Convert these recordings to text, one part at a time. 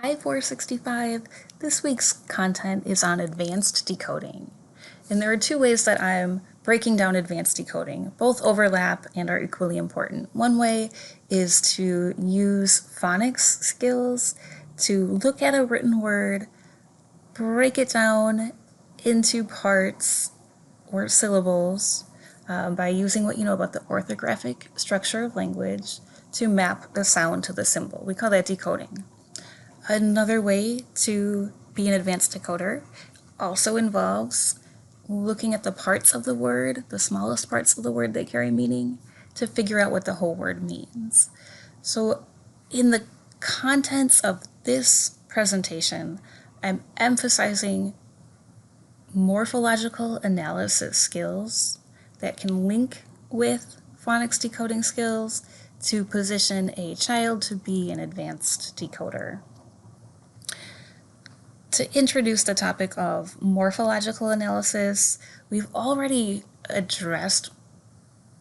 Hi 465. This week's content is on advanced decoding. And there are two ways that I'm breaking down advanced decoding. Both overlap and are equally important. One way is to use phonics skills to look at a written word, break it down into parts or syllables by using what you know about the orthographic structure of language to map the sound to the symbol. We call that decoding. Another way to be an advanced decoder also involves looking at the parts of the word, the smallest parts of the word that carry meaning, to figure out what the whole word means. So, in the contents of this presentation, I'm emphasizing morphological analysis skills that can link with phonics decoding skills to position a child to be an advanced decoder. To introduce the topic of morphological analysis, we've already addressed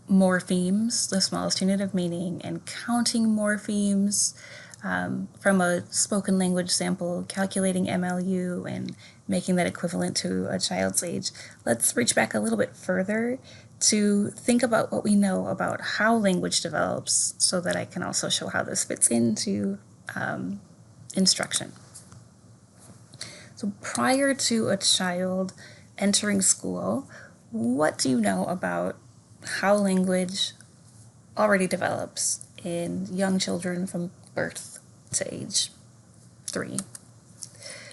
morphemes, the smallest unit of meaning, and counting morphemes from a spoken language sample, calculating MLU, and making that equivalent to a child's age. Let's reach back a little bit further to think about what we know about how language develops so that I can also show how this fits into instruction. So prior to a child entering school, what do you know about how language already develops in young children from birth to age 3?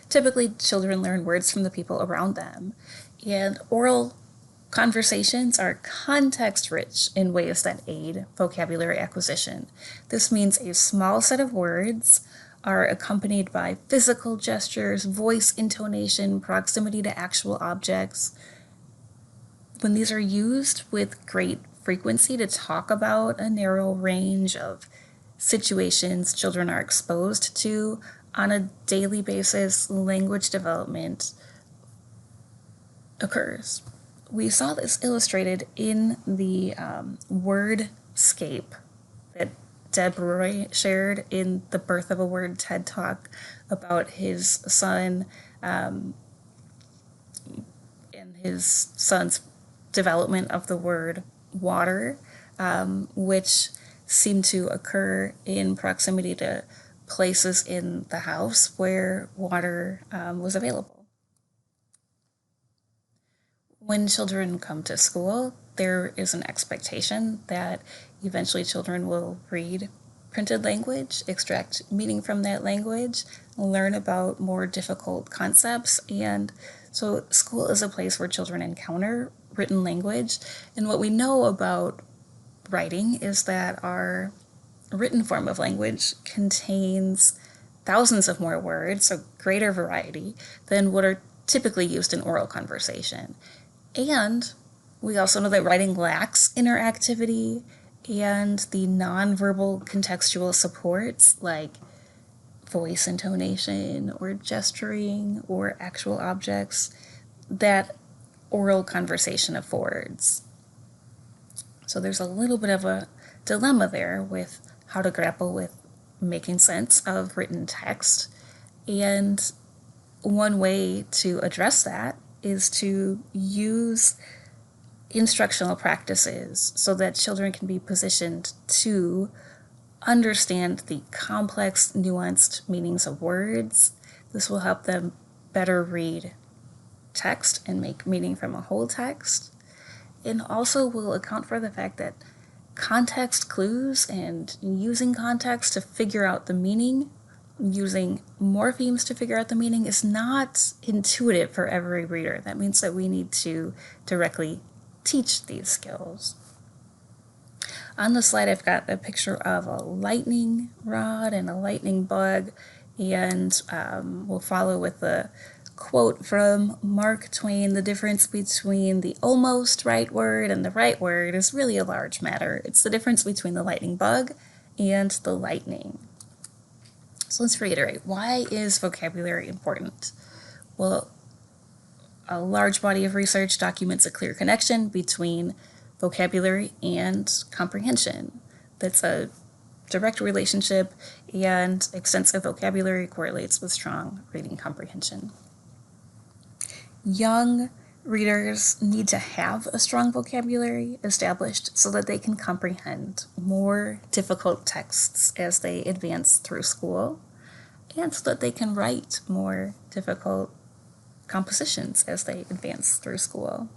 Typically, children learn words from the people around them, and oral conversations are context-rich in ways that aid vocabulary acquisition. This means a small set of words are accompanied by physical gestures, voice intonation, proximity to actual objects. When these are used with great frequency to talk about a narrow range of situations children are exposed to on a daily basis, language development occurs. We saw this illustrated in the wordscape that Deb Roy shared in the Birth of a Word TED Talk about his son and his son's development of the word water, which seemed to occur in proximity to places in the house where water was available. When children come to school, there is an expectation that eventually children will read printed language, extract meaning from that language, learn about more difficult concepts, and so school is a place where children encounter written language. And what we know about writing is that our written form of language contains thousands of more words, so greater variety, than what are typically used in oral conversation. And we also know that writing lacks interactivity and the nonverbal contextual supports like voice intonation or gesturing or actual objects that oral conversation affords. So there's a little bit of a dilemma there with how to grapple with making sense of written text. And one way to address that is to use instructional practices so that children can be positioned to understand the complex, nuanced meanings of words. This will help them better read text and make meaning from a whole text, and also will account for the fact that context clues and using context to figure out the meaning, using morphemes to figure out the meaning, is not intuitive for every reader. That means that we need to directly teach these skills. On the slide, I've got a picture of a lightning rod and a lightning bug, and we'll follow with the quote from Mark Twain: "The difference between the almost right word and the right word is really a large matter. It's the difference between the lightning bug and the lightning." So let's reiterate, why is vocabulary important? Well, a large body of research documents a clear connection between vocabulary and comprehension. That's a direct relationship, and extensive vocabulary correlates with strong reading comprehension. Young readers need to have a strong vocabulary established so that they can comprehend more difficult texts as they advance through school, and so that they can write more difficult compositions as they advance through school.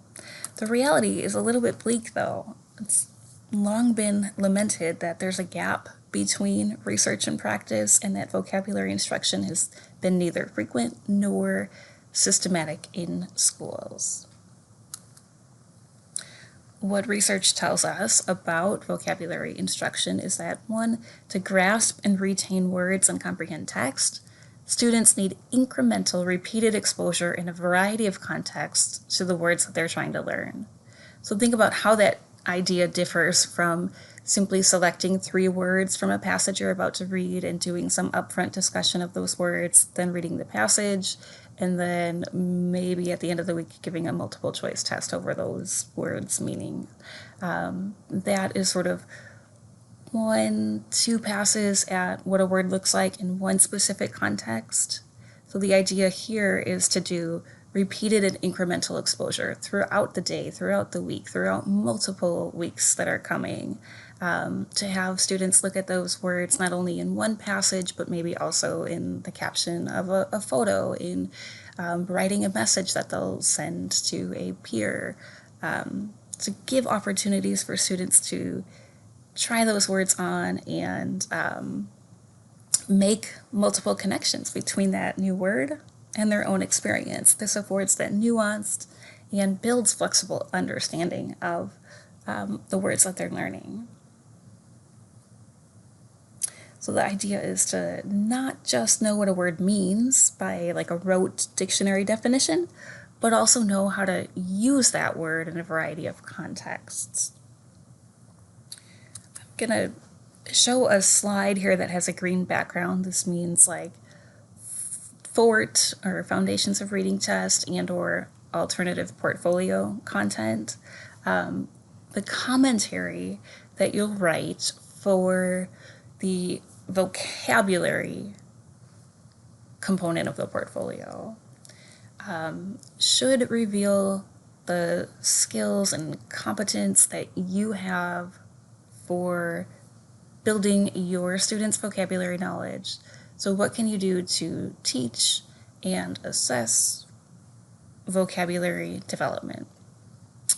The reality is a little bit bleak, though. It's long been lamented that there's a gap between research and practice, and that vocabulary instruction has been neither frequent nor systematic in schools. What research tells us about vocabulary instruction is that, one, to grasp and retain words and comprehend text, students need incremental, repeated exposure in a variety of contexts to the words that they're trying to learn. So think about how that idea differs from simply selecting 3 words from a passage you're about to read and doing some upfront discussion of those words, then reading the passage, and then maybe at the end of the week giving a multiple choice test over those words' meaning. That is sort of 1-2 passes at what a word looks like in one specific context. So the idea here is to do repeated and incremental exposure throughout the day, throughout the week, throughout multiple weeks that are coming, to have students look at those words not only in one passage, but maybe also in the caption of a photo, in writing a message that they'll send to a peer, to give opportunities for students to try those words on and make multiple connections between that new word and their own experience. This affords that nuanced and builds flexible understanding of the words that they're learning. So the idea is to not just know what a word means by like a rote dictionary definition, but also know how to use that word in a variety of contexts. I'm gonna show a slide here that has a green background. This means like FORT, or Foundations of Reading Test, and or alternative portfolio content. The commentary that you'll write for the vocabulary component of the portfolio should reveal the skills and competence that you have for building your students' vocabulary knowledge. So what can you do to teach and assess vocabulary development?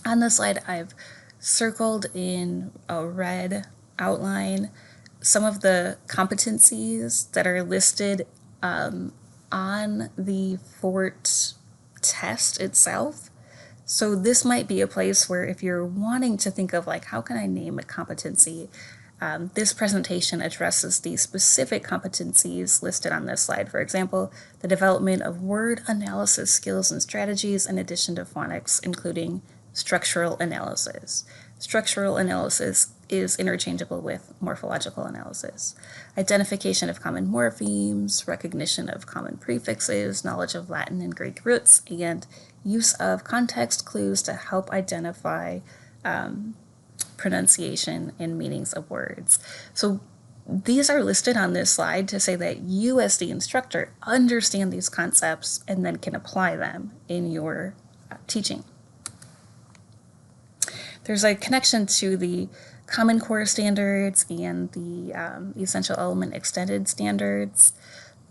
On the slide, I've circled in a red outline some of the competencies that are listed on the FORT test itself. So this might be a place where if you're wanting to think of like, how can I name a competency? This presentation addresses the specific competencies listed on this slide. For example, the development of word analysis skills and strategies in addition to phonics, including structural analysis. Structural analysis is interchangeable with morphological analysis. Identification of common morphemes, recognition of common prefixes, knowledge of Latin and Greek roots, and use of context clues to help identify pronunciation and meanings of words. So these are listed on this slide to say that you as the instructor understand these concepts and then can apply them in your teaching. There's a connection to the Common Core standards and the Essential Element Extended standards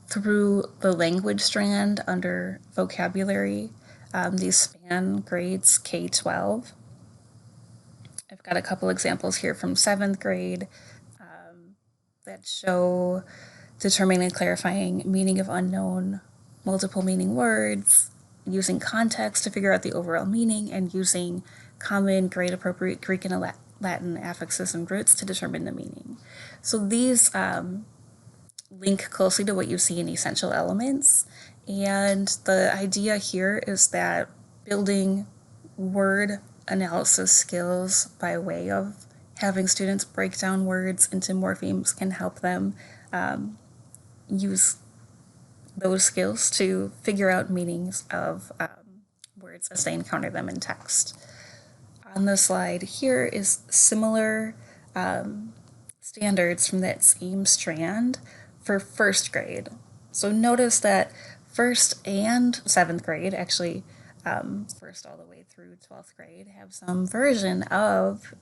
through the language strand under vocabulary. These span grades K-12. I've got a couple examples here from 7th grade that show determining and clarifying meaning of unknown multiple meaning words, using context to figure out the overall meaning, and using common grade appropriate Greek and Latin affixes and roots to determine the meaning. So these link closely to what you see in Essential Elements, and the idea here is that building word analysis skills by way of having students break down words into morphemes can help them use those skills to figure out meanings of words as they encounter them in text. On the slide here is similar standards from that same strand for first grade. So notice that first and seventh grade, actually, first all the way through 12th grade, have some version of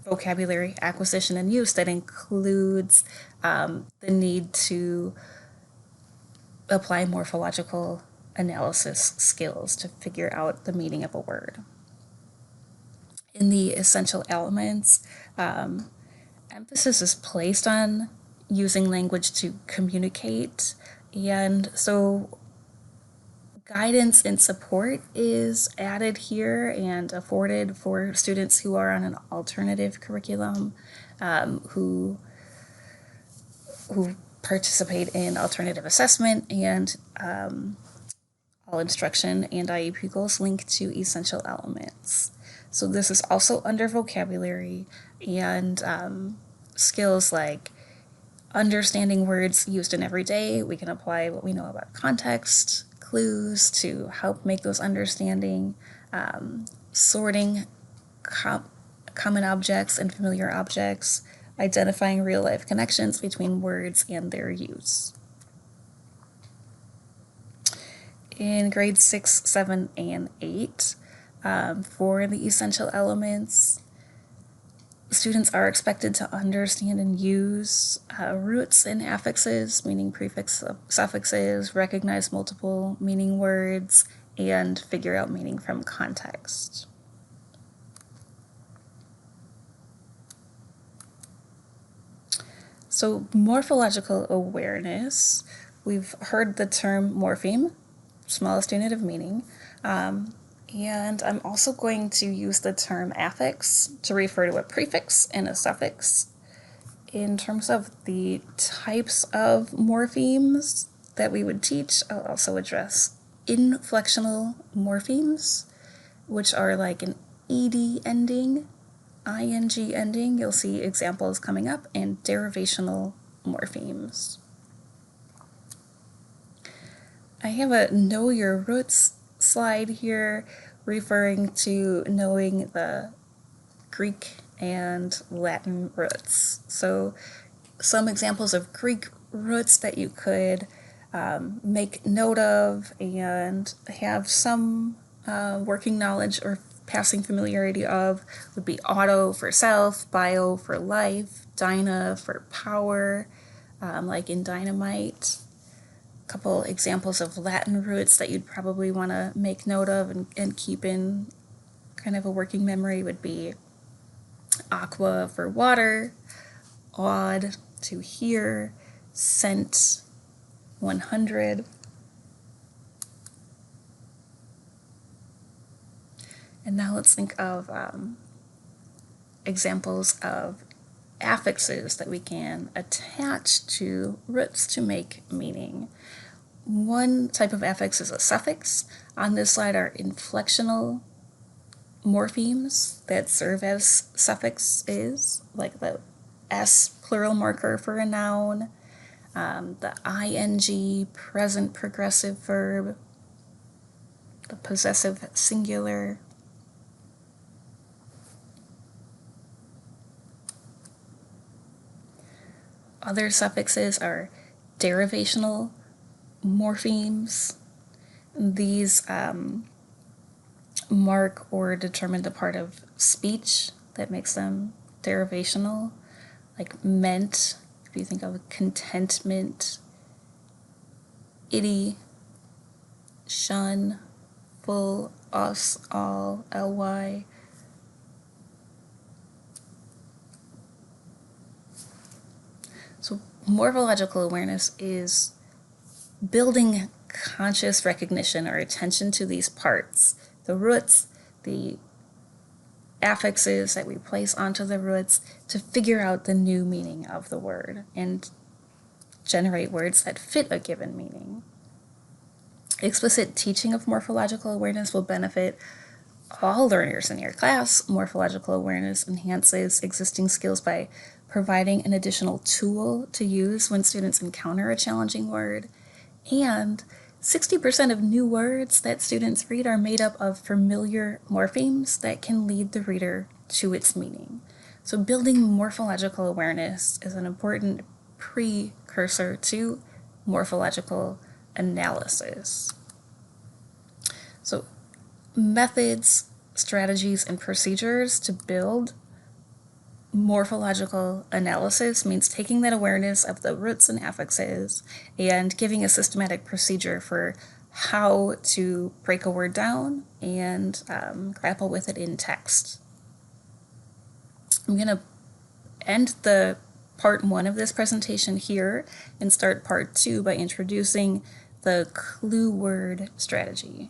vocabulary acquisition and use that includes the need to apply morphological analysis skills to figure out the meaning of a word. In the essential elements, emphasis is placed on using language to communicate, and so guidance and support is added here and afforded for students who are on an alternative curriculum, who participate in alternative assessment, and all instruction and IEP goals link to essential elements. So this is also under vocabulary and skills like understanding words used in every day. We can apply what we know about context, clues to help make those understanding, sorting common objects and familiar objects, identifying real-life connections between words and their use. In grades 6, 7, and 8, for the essential elements, students are expected to understand and use roots and affixes, meaning prefix suffixes, recognize multiple meaning words, and figure out meaning from context. So morphological awareness, we've heard the term morpheme, smallest unit of meaning, and I'm also going to use the term affix to refer to a prefix and a suffix. In terms of the types of morphemes that we would teach, I'll also address inflectional morphemes, which are like an ed ending, ing ending. You'll see examples coming up, and derivational morphemes. I have a know your roots slide here referring to knowing the Greek and Latin roots. So some examples of Greek roots that you could make note of and have some working knowledge or passing familiarity of would be auto for self, bio for life, dyna for power, like in dynamite. Couple examples of Latin roots that you'd probably want to make note of and keep in kind of a working memory would be aqua for water, aud to hear, cent 100. And now let's think of examples of affixes that we can attach to roots to make meaning. One type of affix is a suffix. On this slide are inflectional morphemes that serve as suffixes, like the S plural marker for a noun, the ing present progressive verb, the possessive singular. Other suffixes are derivational morphemes. These mark or determine the part of speech that makes them derivational, like meant, if you think of contentment, itty, shun, full, us, all, ly. So morphological awareness is building conscious recognition or attention to these parts, the roots, the affixes that we place onto the roots to figure out the new meaning of the word and generate words that fit a given meaning. Explicit teaching of morphological awareness will benefit all learners in your class. Morphological awareness enhances existing skills by providing an additional tool to use when students encounter a challenging word. And 60% of new words that students read are made up of familiar morphemes that can lead the reader to its meaning. So building morphological awareness is an important precursor to morphological analysis. So methods, strategies, and procedures to build morphological analysis means taking that awareness of the roots and affixes and giving a systematic procedure for how to break a word down and grapple with it in text. I'm going to end the part 1 of this presentation here and start part 2 by introducing the clue word strategy.